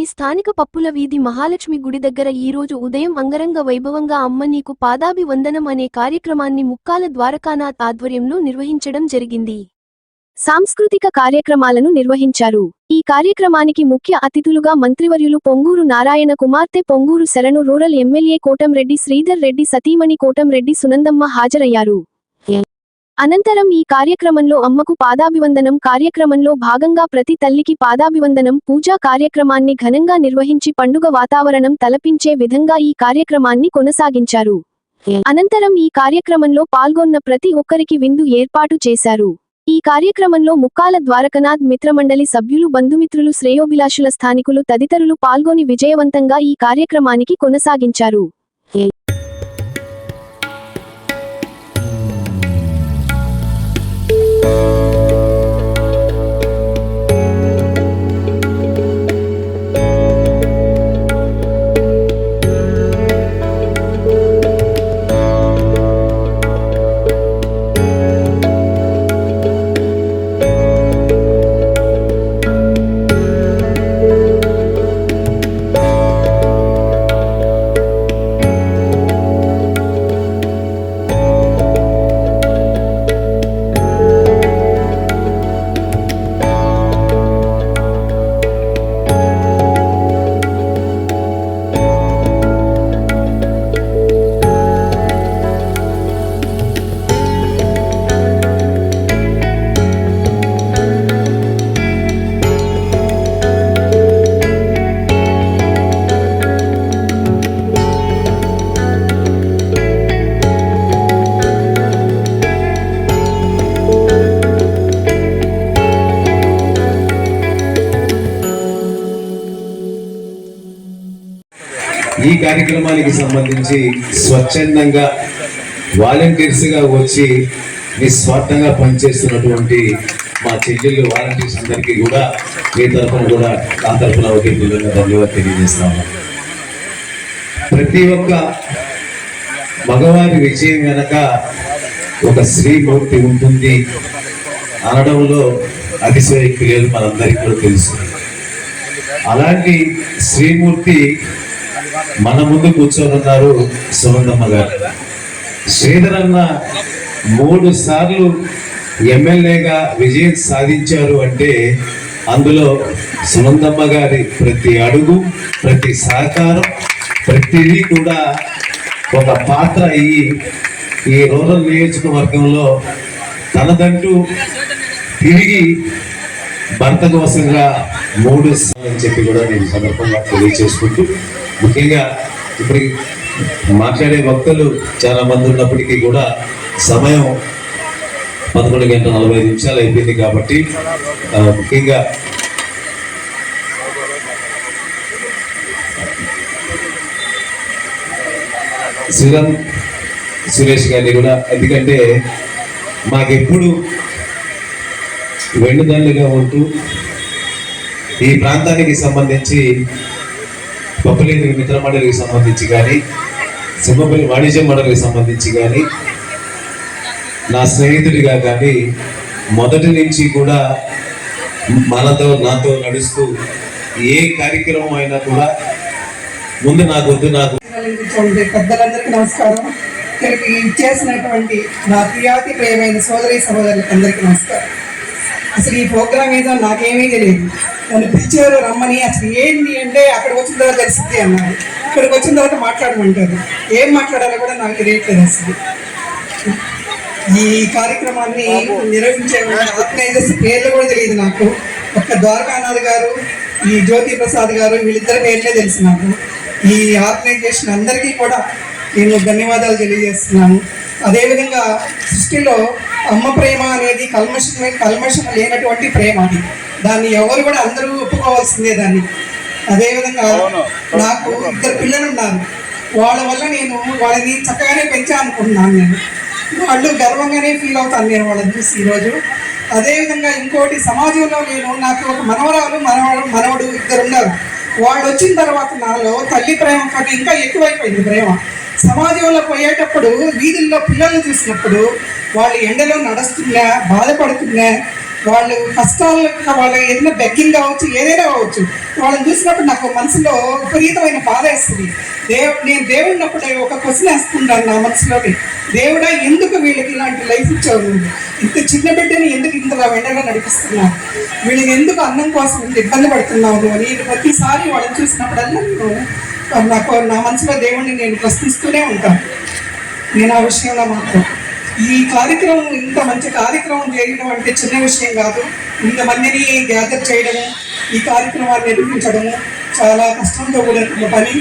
పట్టణంలోని స్థానిక పప్పుల వీధి మహాలక్ష్మి గుడి దగ్గర ఈరోజు ఉదయం అంగరంగ వైభవంగా అమ్మ నీకు పాదాభివందనం అనే కార్యక్రమాన్ని ముక్కాల ద్వారకానాథ్ ఆధ్వర్యంలో నిర్వహించడం జరిగింది. సాంస్కృతిక కార్యక్రమాలను నిర్వహించారు. ఈ కార్యక్రమానికి ముఖ్య అతిథులుగా మంత్రివర్యులు పొంగూరు నారాయణ కుమార్తె పొంగూరు శరణు, రూరల్ ఎమ్మెల్యే కోటంరెడ్డి శ్రీధర్ రెడ్డి సతీమణి కోటంరెడ్డి సునందమ్మ హాజరయ్యారు. అనంతరం ఈ కార్యక్రమంలో అమ్మకు పాదాభివందనం కార్యక్రమంలో భాగంగా ప్రతి తల్లికి పాదాభివందనం పూజా కార్యక్రమాన్ని ఘనంగా నిర్వహించి పండుగ వాతావరణం తలపించే విధంగా ఈ కార్యక్రమాన్ని కొనసాగించారు. అనంతరం ఈ కార్యక్రమంలో పాల్గొన్న ప్రతి ఒక్కరికి విందు ఏర్పాటు చేశారు. ఈ కార్యక్రమంలో ముక్కాల ద్వారకనాథ్ మిత్రమండలి సభ్యులు, బంధుమిత్రులు, శ్రేయోభిలాషుల, స్థానికులు తదితరులు పాల్గొని విజయవంతంగా ఈ కార్యక్రమానికి కొనసాగించారు. ఈ కార్యక్రమానికి సంబంధించి స్వచ్ఛందంగా వాలంటీర్స్గా వచ్చి నిస్వార్థంగా పనిచేస్తున్నటువంటి మా చెల్లెళ్ళు వాలంటీర్స్ అందరికీ కూడా మీ తరఫున కూడా ఆ తరఫున ఒకే విధంగా ధన్యవాదాలు తెలియజేస్తాము. ప్రతి ఒక్క మగవారి విజయం వెనక ఒక స్త్రీమూర్తి ఉంటుంది అనడంలో అతిశయోక్తి లేదు, మనందరికీ కూడా తెలుసు. అలాంటి శ్రీమూర్తి మన ముందు కూర్చొని ఉన్నారు సునందమ్మ గారు. శ్రీధర్ అన్న 3 సార్లు ఎమ్మెల్యేగా విజయం సాధించారు అంటే అందులో సునందమ్మ గారి ప్రతి అడుగు, ప్రతి సహకారం, ప్రతిదీ కూడా ఒక పాత్ర అయ్యి ఈ రూరల్ నియోజకవర్గంలో తనదంటూ తిరిగి భర్త కోసంగా 3 సార్లు అని చెప్పి కూడా నేను సందర్భంగా తెలియచేసుకుంటూ, ముఖ్యంగా ఇప్పుడు మాట్లాడే వక్తలు చాలా మంది ఉన్నప్పటికీ కూడా సమయం 11:45 అయిపోయింది కాబట్టి ముఖ్యంగా శ్రీరామ్ సురేష్ గారిని కూడా, ఎందుకంటే మాకెప్పుడు వెన్నుదన్నుగా ఉంటూ ఈ ప్రాంతానికి సంబంధించి పప్పులేని మిత్ర మండలికి సంబంధించి కానీ, సింహపల్లి వాణిజ్య మండలికి సంబంధించి కానీ, నా స్నేహితుడిగా కానీ మొదటి నుంచి కూడా నాతో నడుస్తూ ఏ కార్యక్రమం అయినా కూడా ముందు నాకు పెద్దలందరికీ నమస్కారం. ఇక్కడికి చేసినటువంటి నా ప్రియాతి ప్రియమైన సోదరి సహోదరులకు అందరికీ నమస్కారం. అసలు ఈ ప్రోగ్రామ్ ఏదో నాకేమీ తెలియదు. నన్ను పిలిచారు రమ్మని. అసలు ఏంటి అంటే అక్కడికి వచ్చిన తర్వాత తెలిసింది అన్నారు. ఇక్కడికి వచ్చిన తర్వాత మాట్లాడమంటారు. ఏం మాట్లాడాలో కూడా నాకు తెలియట్లేదు. అసలు ఈ కార్యక్రమాన్ని నిర్వహించే ఆర్గనైజర్స్ పేర్లు కూడా తెలియదు నాకు. ఒక్క ద్వారకానాథ్ గారు, ఈ జ్యోతి ప్రసాద్ గారు, వీళ్ళిద్దరి పేర్లే తెలుసు నాకు. ఈ ఆర్గనైజేషన్ అందరికీ కూడా నేను ధన్యవాదాలు తెలియజేస్తున్నాను. అదేవిధంగా సృష్టిలో అమ్మ ప్రేమ అనేది కల్మషం లేనటువంటి ప్రేమ. అది దాన్ని ఎవరు కూడా అందరూ ఒప్పుకోవాల్సిందే దాన్ని. అదేవిధంగా నాకు 2 పిల్లలు ఉన్నారు. వాళ్ళ వల్ల నేను వాళ్ళని చక్కగానే పెంచాలనుకుంటున్నాను. నేను వాళ్ళు గర్వంగానే ఫీల్ అవుతాను నేను వాళ్ళని చూసి ఈరోజు. అదేవిధంగా ఇంకోటి, సమాజంలో నాకు ఒక మనవడు 2 ఉన్నారు. వాళ్ళు వచ్చిన తర్వాత నాలో తల్లి ప్రేమ కంటే ఇంకా ఎక్కువైపోయింది ప్రేమ. సమాజంలో పోయేటప్పుడు వీధుల్లో పిల్లల్ని చూసినప్పుడు వాళ్ళు ఎండలో నడుస్తున్నా, బాధపడుతున్నా, వాళ్ళు కష్టాలు, వాళ్ళ ఏదైనా బెగ్గింగ్ కావచ్చు, ఏదైనా కావచ్చు, వాళ్ళని చూసినప్పుడు నాకు మనసులో విపరీతమైన బాధ వేస్తుంది. నేను దేవుడినప్పుడు ఒక క్వశ్చన్ వేసుకుంటాను నా మనసులోకి, దేవుడా ఎందుకు వీళ్ళకి ఇలాంటి లైఫ్ ఇచ్చావు, నువ్వు ఇంత చిన్న బిడ్డని ఎందుకు ఇంతగా వెంటనే నడిపిస్తున్నావు, వీళ్ళని ఎందుకు అన్నం కోసం ఇంత ఇబ్బంది పడుతున్నావు నువ్వు అని ప్రతిసారి వాళ్ళని చూసినప్పుడల్లా నాకు నా మనసులో దేవుడిని నేను ప్రశ్నిస్తూనే ఉంటాను. నేను ఆ విషయంలో మాత్రం ఈ కార్యక్రమం, ఇంత మంచి కార్యక్రమం చేయడం అంటే చిన్న విషయం కాదు. ఇంతమందిని గ్యాదర్ చేయడము, ఈ కార్యక్రమాన్ని నిర్వహించడము చాలా కష్టంతో కూడిన పని.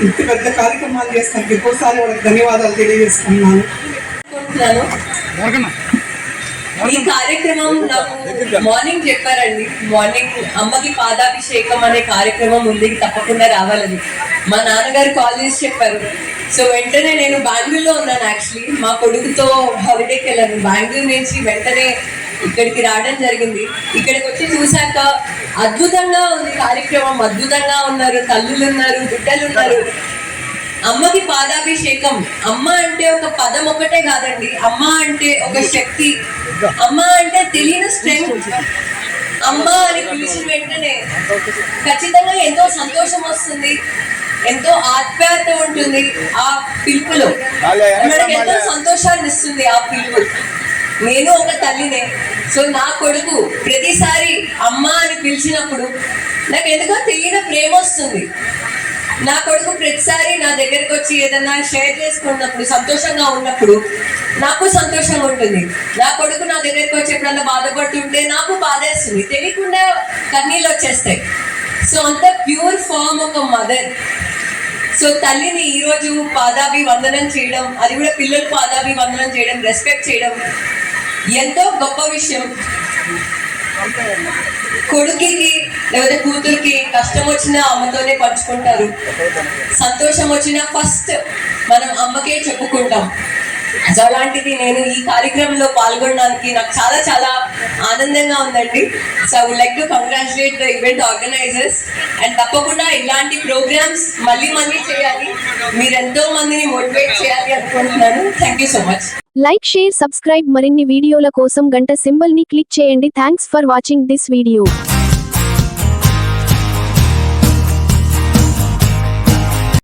ఇంత పెద్ద కార్యక్రమాలు చేస్తానికి ఎక్కువసారి వాళ్ళకి ధన్యవాదాలు తెలియజేస్తున్నాను. ఈ కార్యక్రమం నాకు మార్నింగ్ చెప్పారండి. మార్నింగ్ అమ్మకి పాదాభిషేకం అనే కార్యక్రమం ఉంది, తప్పకుండా రావాలని మా నాన్నగారు కాల్ చేసి చెప్పారు. సో వెంటనే నేను బెంగళూరులో ఉన్నాను. యాక్చువల్లీ మా కొడుకుతో హాలిడేకి వెళ్ళాను. బెంగళూరు నుంచి వెంటనే ఇక్కడికి రావడం జరిగింది. ఇక్కడికి వచ్చి చూశాక అద్భుతంగా ఉంది కార్యక్రమం, అద్భుతంగా ఉన్నారు, తల్లులు ఉన్నారు, బిడ్డలు ఉన్నారు. అమ్మకి పాదాభిషేకం, అమ్మ అంటే ఒక పదం ఒకటే కాదండి, అమ్మ అంటే ఒక శక్తి, అమ్మ అంటే తెలియని స్ట్రెంగ్త్. అమ్మ అని పిలిచిన వెంటనే ఖచ్చితంగా ఎంతో సంతోషం వస్తుంది, ఎంతో ఆప్యాయత ఉంటుంది ఆ పిలుపులో. మనకి ఎంతో సంతోషాన్ని ఇస్తుంది ఆ పిలుపు. నేను ఒక తల్లినే. సో నా కొడుకు ప్రతిసారి అమ్మ అని పిలిచినప్పుడు నాకు ఎందుకో తెలియని ప్రేమ వస్తుంది. నా కొడుకు ప్రతిసారి నా దగ్గరకు వచ్చి ఏదన్నా షేర్ చేసుకున్నప్పుడు, సంతోషంగా ఉన్నప్పుడు నాకు సంతోషంగా ఉంటుంది. నా కొడుకు నా దగ్గరకు వచ్చి ఎప్పుడన్నా బాధపడుతుంటే నాకు బాధేస్తుంది, తెలియకుండా కన్నీళ్ళు వచ్చేస్తాయి. సో అంత ప్యూర్ ఫామ్ ఒక మదర్. సో తల్లిని ఈరోజు పాదాభి వందనం చేయడం, అది కూడా పిల్లలు పాదాభి వందనం చేయడం, రెస్పెక్ట్ చేయడం ఎంతో గొప్ప విషయం. కొడుకుకి లేకపోతే కూతురికి కష్టం వచ్చినా అమ్మతోనే పంచుకుంటారు, సంతోషం వచ్చినా ఫస్ట్ మనం అమ్మకే చెప్పుకుంటాం. సో అలాంటిది నేను ఈ కార్యక్రమంలో పాల్గొనడానికి నాకు చాలా చాలా ఆనందంగా ఉందండి. So I would like to congratulate the event organisers. And తప్పకుండా ఇలాంటి ప్రోగ్రామ్స్ మళ్ళీ మళ్ళీ చేయాలి, మీరు ఎంతో మందిని మోటివేట్ చేయాలి అనుకుంటున్నాను. Thank you so much. Like, share, subscribe. మరిన్ని వీడియోల కోసం గంట సింబల్ ని క్లిక్ చేయండి. Thanks for watching this video.